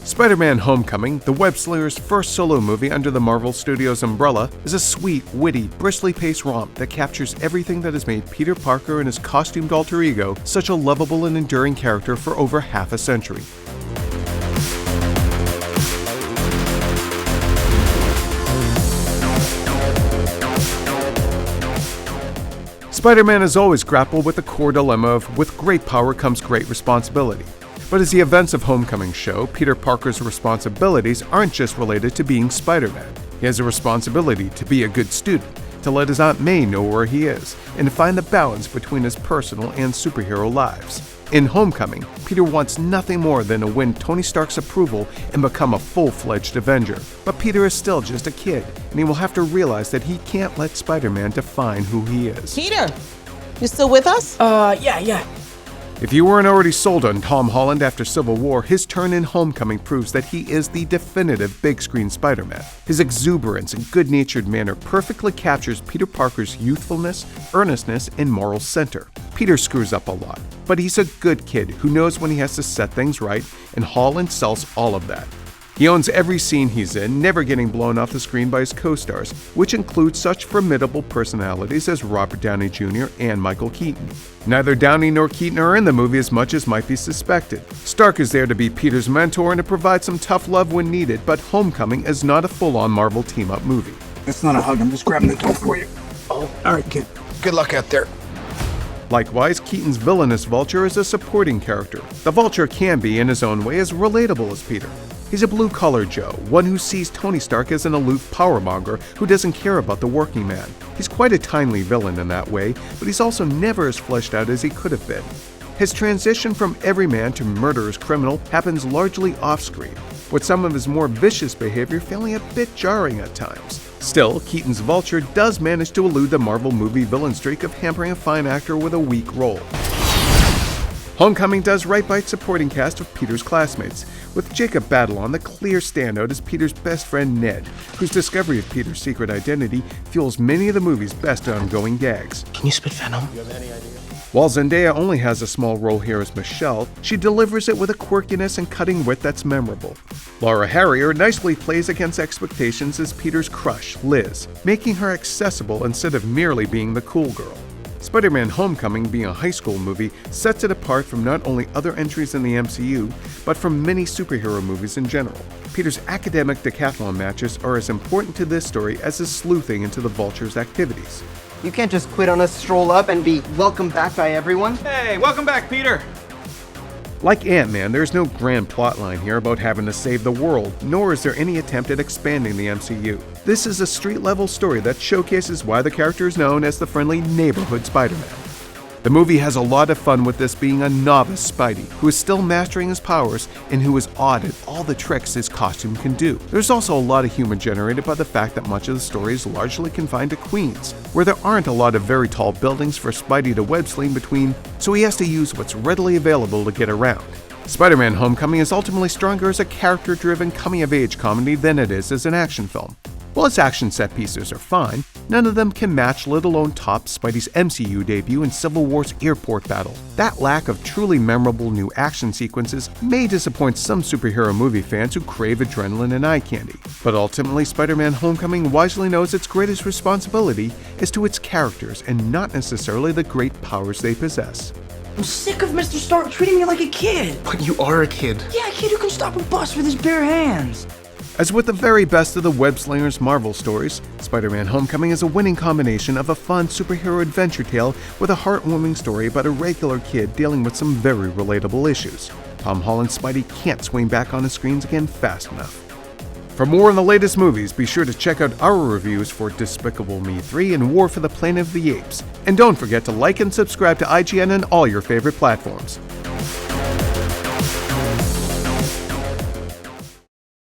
Spider-Man: Homecoming, the web-slinger's first solo movie under the Marvel Studios umbrella, is a sweet, witty, bristly-paced romp that captures everything that has made Peter Parker and his costumed alter ego such a lovable and enduring character for over half a century. Spider-Man has always grappled with the core dilemma of with great power comes great responsibility. But as the events of Homecoming show, Peter Parker's responsibilities aren't just related to being Spider-Man. He has a responsibility to be a good student, to let his Aunt May know where he is, and to find the balance between his personal and superhero lives. In Homecoming, Peter wants nothing more than to win Tony Stark's approval and become a full-fledged Avenger. But Peter is still just a kid, and he will have to realize that he can't let Spider-Man define who he is. Peter, you still with us? Yeah. If you weren't already sold on Tom Holland after Civil War, his turn in Homecoming proves that he is the definitive big-screen Spider-Man. His exuberance and good-natured manner perfectly captures Peter Parker's youthfulness, earnestness, and moral center. Peter screws up a lot, but he's a good kid who knows when he has to set things right, and Holland sells all of that. He owns every scene he's in, never getting blown off the screen by his co-stars, which include such formidable personalities as Robert Downey Jr. and Michael Keaton. Neither Downey nor Keaton are in the movie as much as might be suspected. Stark is there to be Peter's mentor and to provide some tough love when needed, but Homecoming is not a full-on Marvel team-up movie. It's not a hug, I'm just grabbing the door for you. Oh, all right, kid. Good luck out there. Likewise, Keaton's villainous Vulture is a supporting character. The Vulture can be, in his own way, as relatable as Peter. He's a blue-collar Joe, one who sees Tony Stark as an aloof powermonger who doesn't care about the working man. He's quite a timely villain in that way, but he's also never as fleshed out as he could have been. His transition from everyman to murderous criminal happens largely off-screen, with some of his more vicious behavior feeling a bit jarring at times. Still, Keaton's Vulture does manage to elude the Marvel movie villain streak of hampering a fine actor with a weak role. Homecoming does right by its supporting cast of Peter's classmates, with Jacob Batalon the clear standout as Peter's best friend Ned, whose discovery of Peter's secret identity fuels many of the movie's best ongoing gags. Can you spit venom? While Zendaya only has a small role here as Michelle, she delivers it with a quirkiness and cutting wit that's memorable. Laura Harrier nicely plays against expectations as Peter's crush, Liz, making her accessible instead of merely being the cool girl. Spider-Man: Homecoming, being a high school movie, sets it apart from not only other entries in the MCU, but from many superhero movies in general. Peter's academic decathlon matches are as important to this story as his sleuthing into the Vulture's activities. You can't just quit on us, stroll up, and be welcomed back by everyone. Hey, welcome back, Peter! Like Ant-Man, there's no grand plotline here about having to save the world, nor is there any attempt at expanding the MCU. This is a street-level story that showcases why the character is known as the friendly neighborhood Spider-Man. The movie has a lot of fun with this being a novice Spidey, who is still mastering his powers and who is awed at all the tricks his costume can do. There's also a lot of humor generated by the fact that much of the story is largely confined to Queens, where there aren't a lot of very tall buildings for Spidey to web-sling between, so he has to use what's readily available to get around. Spider-Man: Homecoming is ultimately stronger as a character-driven coming-of-age comedy than it is as an action film. While its action set pieces are fine, none of them can match, let alone top, Spidey's MCU debut in Civil War's airport battle. That lack of truly memorable new action sequences may disappoint some superhero movie fans who crave adrenaline and eye candy, but ultimately Spider-Man: Homecoming wisely knows its greatest responsibility is to its characters and not necessarily the great powers they possess. I'm sick of Mr. Stark treating me like a kid. But you are a kid. Yeah, a kid who can stop a bus with his bare hands. As with the very best of the web-slingers Marvel stories, Spider-Man: Homecoming is a winning combination of a fun superhero adventure tale with a heartwarming story about a regular kid dealing with some very relatable issues. Tom Holland's Spidey can't swing back on the screens again fast enough. For more on the latest movies, be sure to check out our reviews for Despicable Me 3 and War for the Planet of the Apes. And don't forget to like and subscribe to IGN on all your favorite platforms.